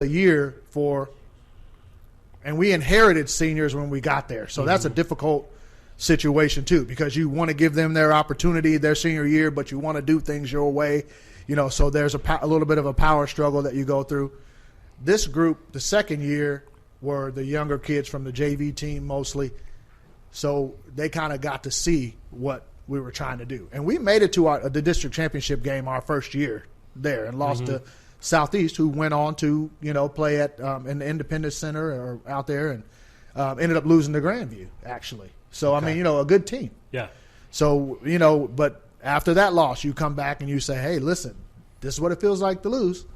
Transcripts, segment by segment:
a year and we inherited seniors when we got there. So that's a difficult situation too, because you want to give them their opportunity their senior year, but you want to do things your way, so there's a little bit of a power struggle that you go through. This group, the second year, were the younger kids from the JV team mostly. So they kind of got to see what we were trying to do. And we made it to the district championship game our first year there and lost to Southeast, who went on to, play at in the Independence Center or out there and ended up losing to Grandview, actually. So, okay. I mean, a good team. Yeah. So, but after that loss, you come back and you say, hey, listen, this is what it feels like to lose.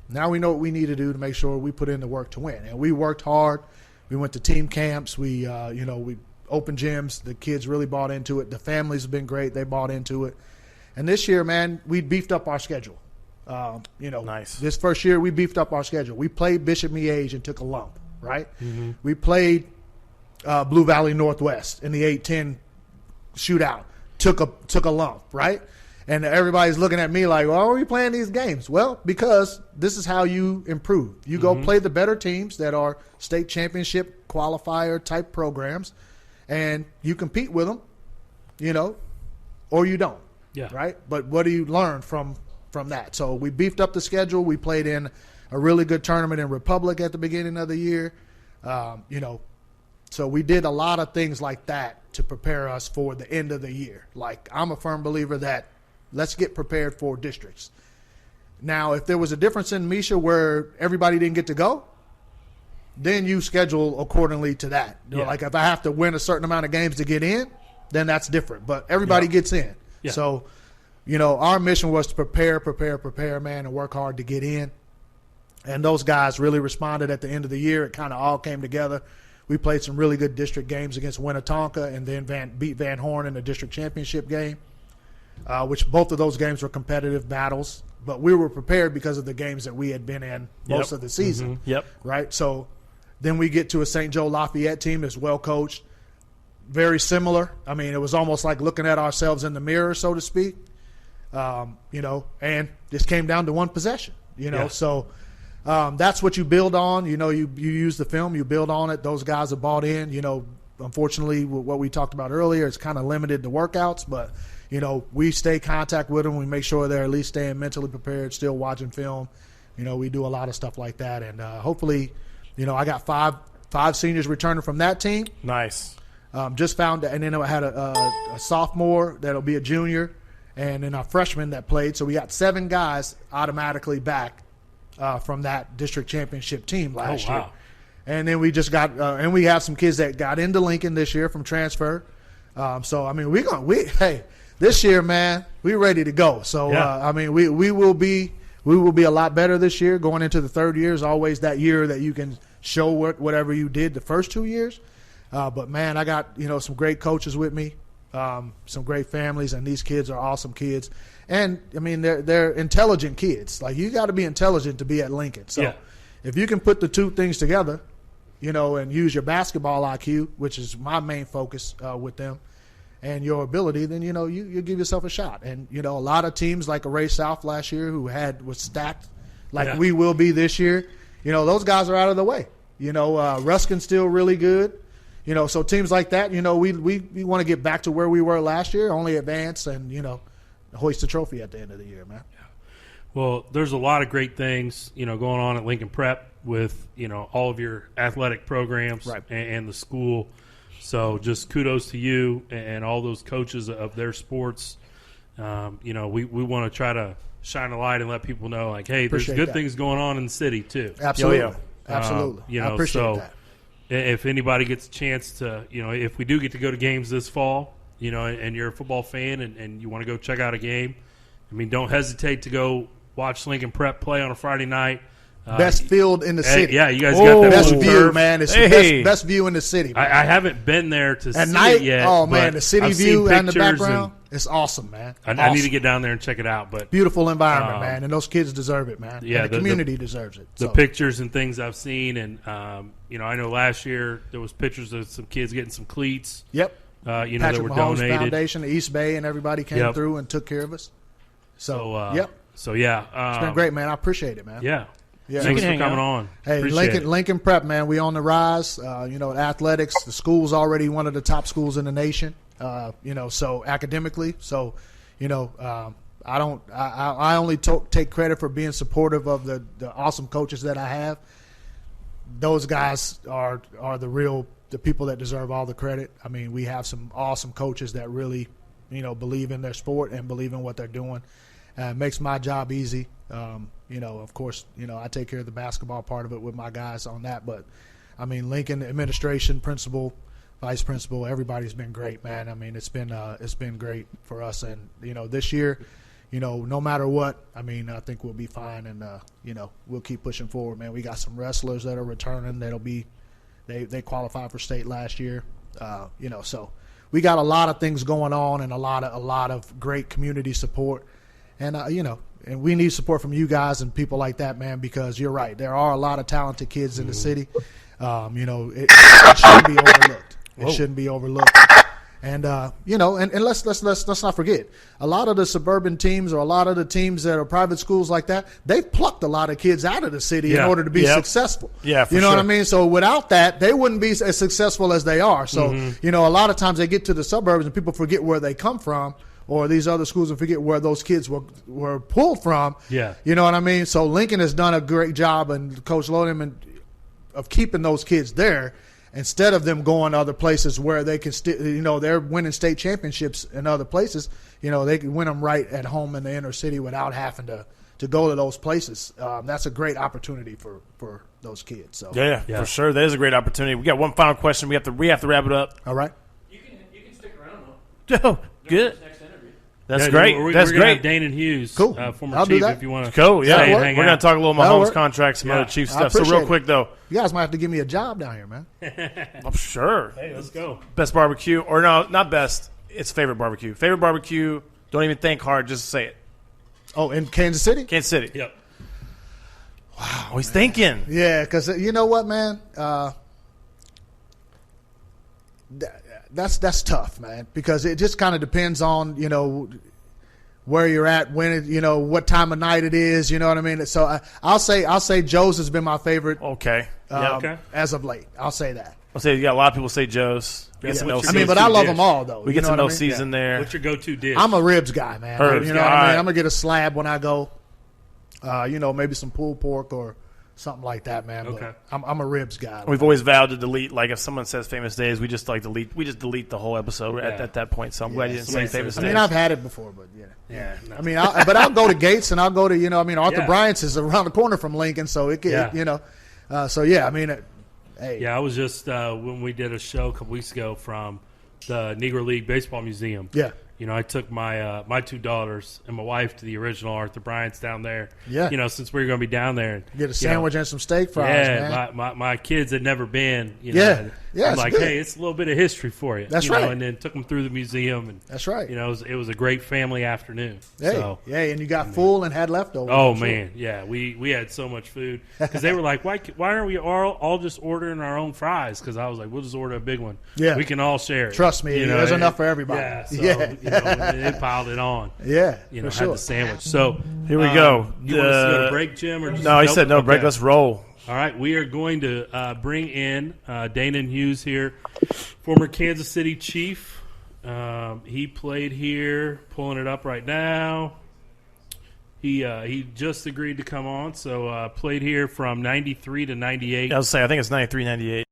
Now we know what we need to do to make sure we put in the work to win. And we worked hard. We went to team camps. We, we opened gyms. The kids really bought into it. The families have been great. They bought into it. And this year, man, we beefed up our schedule. Nice. This first year, we beefed up our schedule. We played Bishop Miege and took a lump, right? Mm-hmm. We played Blue Valley Northwest in the 8-10 shootout, took a lump, right? And everybody's looking at me like, well, why are we playing these games? Well, because this is how you improve. You go play the better teams that are state championship qualifier type programs, and you compete with them, or you don't, right? But what do you learn from that? So we beefed up the schedule. We played in a really good tournament in Republic at the beginning of the year, So we did a lot of things like that to prepare us for the end of the year. Like, I'm a firm believer that let's get prepared for districts. Now, if there was a difference in Misha where everybody didn't get to go, then you schedule accordingly to that. Like, if I have to win a certain amount of games to get in, then that's different. But everybody gets in. Yeah. So, our mission was to prepare, man, and work hard to get in. And those guys really responded at the end of the year. It kind of all came together. We played some really good district games against Winnetonka and then beat Van Horn in the district championship game, which both of those games were competitive battles. But we were prepared because of the games that we had been in most of the season. Right? So then we get to a St. Joe Lafayette team that's well coached, very similar. I mean, it was almost like looking at ourselves in the mirror, so to speak, and this came down to one possession, So that's what you build on. You use the film, you build on it. Those guys have bought in. Unfortunately, what we talked about earlier, it's kind of limited the workouts, but we stay in contact with them. We make sure they're at least staying mentally prepared, still watching film. We do a lot of stuff like that, and hopefully, I got five seniors returning from that team. Nice. Just found, and then I had a sophomore that'll be a junior, and then a freshman that played. So we got 7 guys automatically back from that district championship team last year. And then we just got and we have some kids that got into Lincoln this year from transfer. So I mean, this year, man, we're ready to go. So I mean, we will be a lot better this year. Going into the third year is always that year that you can show whatever you did the first 2 years. But man, I got some great coaches with me, some great families, and these kids are awesome kids. And I mean, they're intelligent kids. Like, you got to be intelligent to be at Lincoln. So if you can put the two things together, and use your basketball IQ, which is my main focus with them, and your ability, then you give yourself a shot. And a lot of teams like Array South last year who was stacked, like we will be this year. Those guys are out of the way. Ruskin's still really good. So teams like that, we want to get back to where we were last year, only advance and hoist the trophy at the end of the year, man. Yeah. Well, there's a lot of great things, going on at Lincoln Prep with, all of your athletic programs and the school. So just kudos to you and all those coaches of their sports. We want to try to shine a light and let people know, like, hey, there's good things going on in the city too. Absolutely. Absolutely. I appreciate that. If anybody gets a chance to, if we do get to go to games this fall, and you're a football fan and you want to go check out a game, I mean, don't hesitate to go watch Lincoln Prep play on a Friday night. Best field in the city. Yeah, you guys got that best view, man. It's the best view in the city. Man. I haven't been there to at see night, it yet. Oh, man, the city I've view seen and the background, it's awesome, man. I need to get down there and check it out. But beautiful environment, man, and those kids deserve it, man. Yeah, and the community deserves it. The pictures and things I've seen, and I know last year there was pictures of some kids getting some cleats. Yep. Patrick that were Mahomes donated. Foundation, the East Bay, and everybody came through and took care of us. So it's been great, man. I appreciate it, man. Yeah. Yeah. Thanks for coming on. Hey, Lincoln Prep, man, we on the rise. Athletics, the school's already one of the top schools in the nation. So academically, so I only take credit for being supportive of the awesome coaches that I have. Those guys are the people that deserve all the credit. I mean, we have some awesome coaches that really, believe in their sport and believe in what they're doing. It makes my job easy. Of course, I take care of the basketball part of it with my guys on that. But, I mean, Lincoln administration, principal, vice principal, everybody's been great, man. I mean, it's been great for us. And, this year, no matter what, I mean, I think we'll be fine. And, we'll keep pushing forward, man. We got some wrestlers that are returning that'll be they qualified for state last year. So we got a lot of things going on and a lot of great community support. And, and we need support from you guys and people like that, man, because you're right. There are a lot of talented kids in the city. It shouldn't be overlooked. It shouldn't be overlooked. And, and let's not forget, a lot of the suburban teams or a lot of the teams that are private schools like that, they've plucked a lot of kids out of the city in order to be successful. Yeah, for You know sure. what I mean? So without that, they wouldn't be as successful as they are. So, a lot of times they get to the suburbs and people forget where they come from, or these other schools and forget where those kids were pulled from. Yeah. You know what I mean? So Lincoln has done a great job, and Coach Lodeman, of keeping those kids there instead of them going to other places where they can still, they're winning state championships in other places. They can win them right at home in the inner city without having to go to those places. That's a great opportunity for those kids. So Yeah, for sure. That is a great opportunity. We got one final question. We have to wrap it up. All right. You can stick around though. Oh, good. Next interview. That's great. That's we're gonna great. have Dana Hughes, Cool. former I'll do chief, that. if you want to. Cool. Yeah, stay and we're hang going to out. talk a little That'll Mahomes work. contract, some other chief I stuff. So appreciate real it. quick though, You guys might have to give me a job down here, man. I'm sure Hey, let's go. best barbecue, or no, not best. It's favorite barbecue. Favorite barbecue. Don't even think hard. Just say it. Oh, in Kansas City? Kansas City. Yep. Oh, he's thinking. Yeah, because you know what, man? That's tough, man, because it just kind of depends on, where you're at, when it, what time of night it is, you know what I mean? So I'll say Joe's has been my favorite Okay. as of late. I'll say that. I'll say a lot of people say Joe's. We get Yeah, to know what's your I mean, but go-to I love dish? them all, though. We You get know to what know I mean? season there. What's your go-to dish? I'm a ribs guy, man. Ribs You know what guy. I All mean? right. I'm going to get a slab when I go, maybe some pulled pork or something like that, man. Okay. But I'm a ribs guy. We've always vowed to delete. Like if someone says famous days, we just delete the whole episode at that point. So I'm glad you didn't say somebody famous says I days. mean, I've had it before, but yeah. Yeah. No. I mean, I'll go to Gates and I'll go to, Arthur Yeah. Bryant's is around the corner from Lincoln, so it can, Yeah. so yeah, I mean, hey. Yeah, I was just when we did a show a couple weeks ago from the Negro League Baseball Museum. Yeah. I took my my two daughters and my wife to the original Arthur Bryant's down there. Yeah. Since we were going to be down there. And, Get a sandwich and some steak fries, man. my kids had never been. Yeah. Yeah, I'm it's like, good. hey, it's a little bit of history for you. That's right. And then took them through the museum, and That's right. it was a great family afternoon. Hey, So, and you got full and had leftovers. oh I'm sure. man, yeah, we had so much food because they were like, why aren't we all just ordering our own fries? Because I was like, we'll just order a big one. Yeah. We can all share it. Trust me, there's enough for everybody. Yeah, so, Yeah. they piled it on. Yeah, For for had sure. the sandwich. So Here we go. You want us to go to break, Jim? Or just, No, he said no break. Okay. Let's roll. All right, we are going to bring in Dana Hughes here, former Kansas City Chief. He played here, pulling it up right now. He just agreed to come on, so played here from 93 to 98. I was saying, I think it's 93, 98.